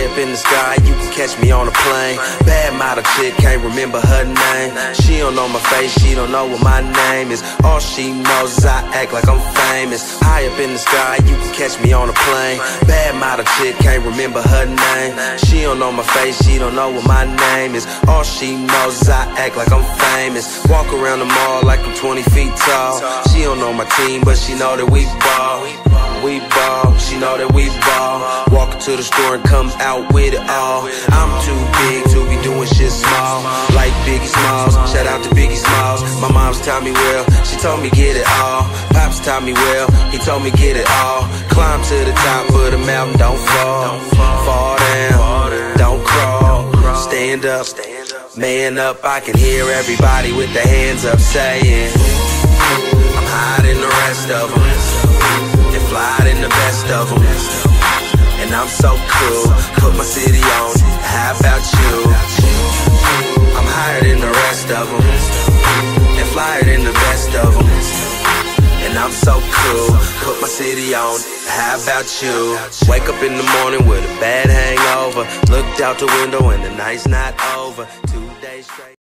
High up in the sky, you can catch me on a plane. Bad model chick, can't remember her name. She don't know my face, she don't know what my name is. All she knows is I act like I'm famous. High up in the sky, you can catch me on a plane. Bad model chick, can't remember her name. She don't know my face, she don't know what my name is. All she knows is I act like I'm famous. Walk around the mall like I'm 20 feet tall. She don't know my team, but she know that we ball. We ball, she know that we ball. Walk to the store and come out with it all. I'm too big to be doing shit small. Like Biggie Smalls, shout out to Biggie Smalls. My mom's taught me well, she told me get it all. Pops taught me well, he told me get it all. Climb to the top of the mountain, don't fall. Fall down, don't crawl. Stand up, man up. I can hear everybody with their hands up saying I'm higher than the rest of them, and fly than the best of them. And I'm so cool, put my city on. How about you? I'm higher than the rest of them, and flyer than the best of them. And I'm so cool, put my city on. How about you? Wake up in the morning with a bad hangover. Looked out the window and the night's not over. 2 days straight.